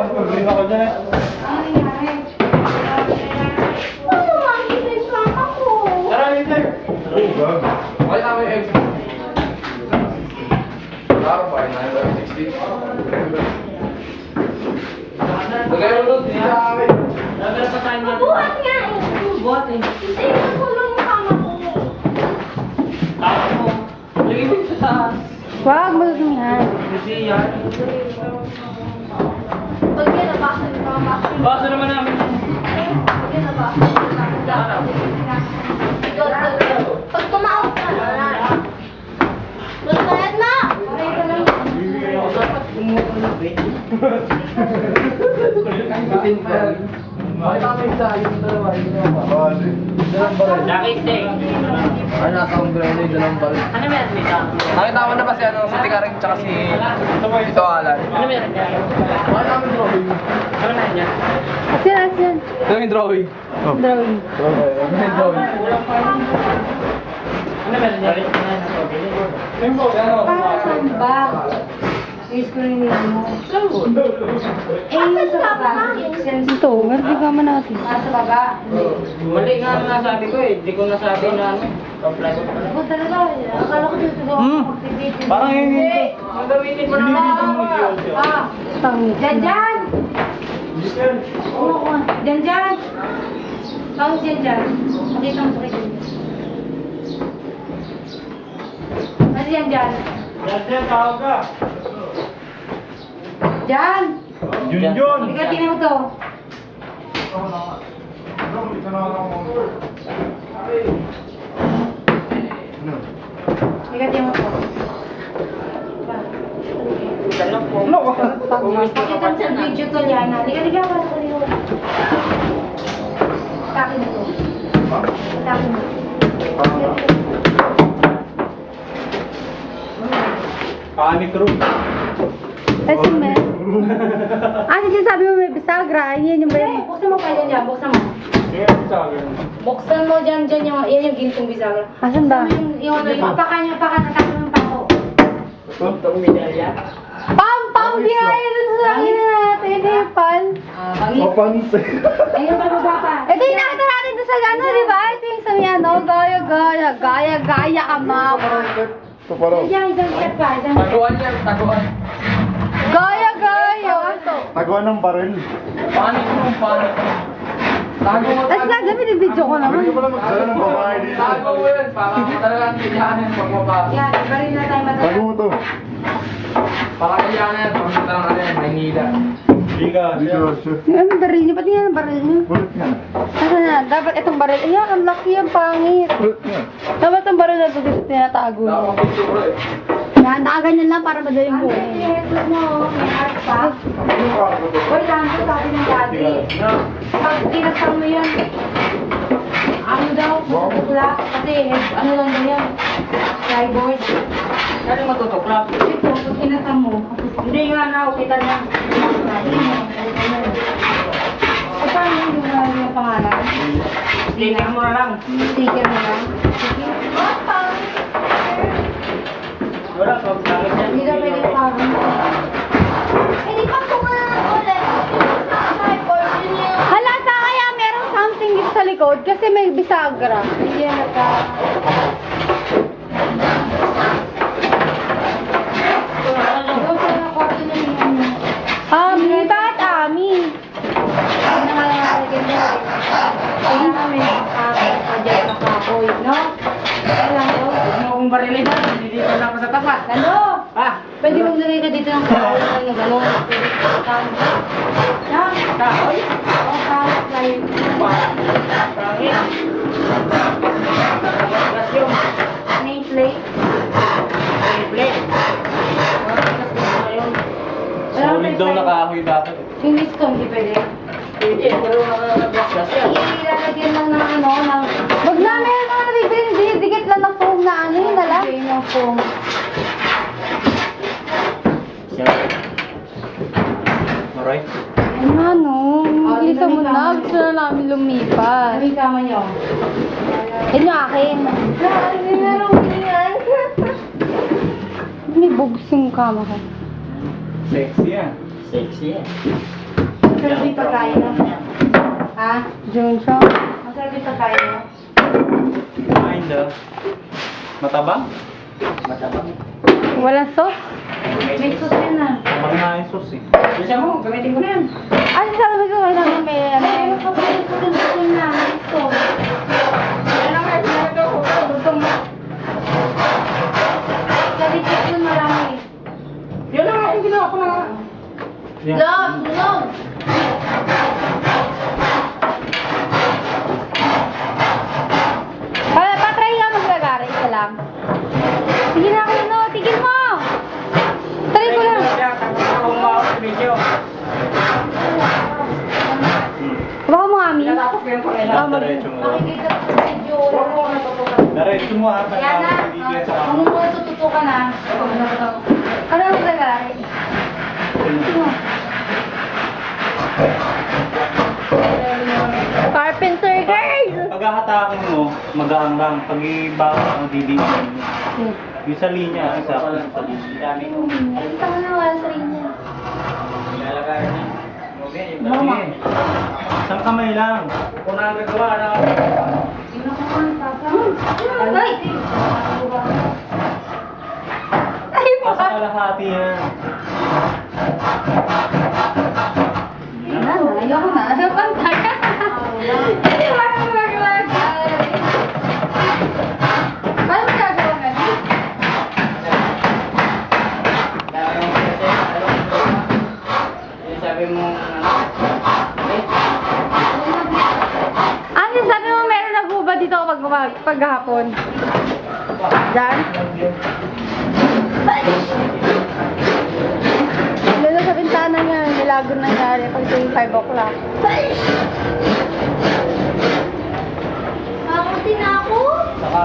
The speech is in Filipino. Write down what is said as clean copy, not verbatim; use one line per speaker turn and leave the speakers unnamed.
Problema ko dyan eh.
Ano nangyari? Ano makikita yung mama ko?
Tara, Winter!
Wala namin yung exit. Klaro pa, 960. Lagay mo doon, hindi na kami.
Buhat nga eh.
Buhat eh.
Hindi, nakulong yung mama ko.
Tapos mo. Lagay mo sa taas.
Wag mo yan.
Kasi yan.
Pag yan, nabasa yung mama ko.
Basa naman namin.
Pag yan, nabasa yung mama ko. Pag tumaot ka, wala. Magkayat na! Okay ka lang.
Dapat umuha na ba?
Butin pa yan. Bakit kami isa, yung dalawa, yung dalawa. Dalang baril.
Jackie steak.
Ay, naka-umbrella yung dalang baril.
Ano meron dito?
Nakita mo na ba si si Tikaring tsaka si Ito Alan?
Ano meron dyan?
Wala namin drawing.
Ano meron dyan?
Asin.
Ito yung drawing.
Drawing.
Yung drawing.
Ano meron dyan?
Para saan ba? I-screen mo. Eh, yung sa baba.
Ito, verifikan natin.
Sa baba.
Mali nga ang nasabi ko eh. Hindi ko nasabi na ano. Apply ko pala.
Ako talaga, akala ko dito daw ako mag-activate.
Parang hindi.
Ang gamitin mo naman.
Tangit.
Dyan! Oo, dyan! Tawag dyan. Dito ang sakit. Ano dyan?
Yan, tawag ka.
Dyan!
Junjun!
Hindi ka tingnan mo to. Hindi ka tingnan mo to.
Dalang po.
Pakita mo sa video to, Liana. Liga, para ko liho. Takin mo to. Takin mo.
Panic room.
Asin mo. Sige, sabi mo may bisagra. Yan yung ba
Hey,
yun?
buksan mo pa dyan. Buksan mo. Buksan mo dyan yung, yan yung gintong bisagra.
Asan ba?
Yung ano, yung apakan natakot ng pako.
Itong medalya.
Pam! Di nga yun sa langin natin. Ito yung pan.
Bangit. Ayun, bababa pa.
Ito yung nakita natin doon sa ano, di ba? Ito yung sa ano, gaya ka, mama.
Diyan, isang step pa.
Taguan yan, taguan.
Gaya.
Taguan ng baril.
Panic room, panic room. Tago mo
Tapos nga, sabi ni video ko naman.
Pwede pala magdala ng babae dito.
Tago mo yun, para talagang kailangan pag mabasa.
Yan, ibarin na tayo
Tago
matala.
mo to.
Para kailangan yan, pag talagang ano yan, Maynila.
Liga.
Yung ano baril niyo? Pati nga ang baril niyo.
Kulit nga.
Kasi na, dapat itong baril. Ayan, ang laki, ang pangit.
Kulit nga.
Dapat ang baril na ito dito tinatago.
Dapat picture eh.
Yan, nakaganyan lang para madaling
Ano
buhay.
yung headset mo? May art pa? Uy, Lando, sabi ng daddy. Pag tinasang mo yan, ano daw, tutuklap. Kasi, ano lang daw yan, flyboard.
Ano matutuklap?
Ito, pag tinasang mo, hindi nga na, kita na. O, paano yung pangalan?
Sticker mo na lang.
Sticker mo lang? Sticker?
Wala, pag gamit yan.
Hindi na pwede parang. Hindi pa ko nga ulit.
Halata kaya merong something dito sa likod kasi may bisagra.
Hindi na ka. Ano sa kwarto niya niya?
Ami, bakit Ami?
Ano nga lang ako ganyan. Kaya namin adjust na kahoy, no? Kaya lang daw.
Huwag mo akong barilin. Hindi dito lang ako sa tapat.
Ano?
Ah,
Pwede maglagay ka dito ng kahoy na gano'n. Pwede ka na?
kahoy.
O kahoy, fly.
Pangit. Gasyon.
Nameplate.
Plate.
Solid daw na kahoy dapat.
Yung disco, hindi pwede.
Pwede, pero nakagas yan.
Ilalagyan lang ng ano, ng...
Wag na, meron mga nabibili, dinidikit lang ng foam na ano yun nala.
Okay, ng foam.
Alright.
Ano, isa mo
dinamit
na,
ka.
gusto na namin lumipas.
Ano yung kama nyo?
Yan yung akin.
Hindi na yan.
May boobs yung kama ko.
Sexy yan.
Sexy yan.
Masarap yung pagkain mo. Ha?
Junso.
Masarap yung pagkain mo.
Kinda. Matabang?
Walang sauce?
May sauce yan ah.
Tamang nga yung sauce eh.
Bisa mo, gamitin ko na yan.
Ano sabi ko kailangan may ano?
Pero kapag ito na, may sauce.
Yan ang kaya sinabi ko. Gutom mo.
Sa likod yun marami.
Yan ang aking ginawa ko na.
Yan.
Love! Sunog!
Patry nga maglagari, isa lang. Sige na kayo, no? Tigil mo! Try ko lang.
Kung mawag sa video.
Baka mo, Ami.
Natapos ko yung pangilan.
Diretso mo.
Makikita ko sa video.
Diretso mo ha.
Kaya na,
Video sa
kung mo tututukan na.
Ano maglagari? Carpenter, guys!
Pag hahatakin mo, mag-aang lang. Pag ibawa mo, didiin mo. Yung sa linya, isa sa linya.
Dami ko.
Kita mo na wala sa rin niya.
Ilalagay na. Okay, yung
Dami eh. Isang kamay lang.
Kung na ang gagawa na.
Yun ako man, papa.
Ay! Ay,
Pasa kalahati yan.
Ayoko na. Pantay ka. Hindi mo ako maglagay. Paano mo gagawa ka?
Dami mo kasi. Yung sabi mo,
Ano sabi mo meron na guba dito paghapon? Diyan? Lalo sa bintana niya, nilago nangyari pag tuwing 5 o'clock.
Nakakunti na ako.
Saka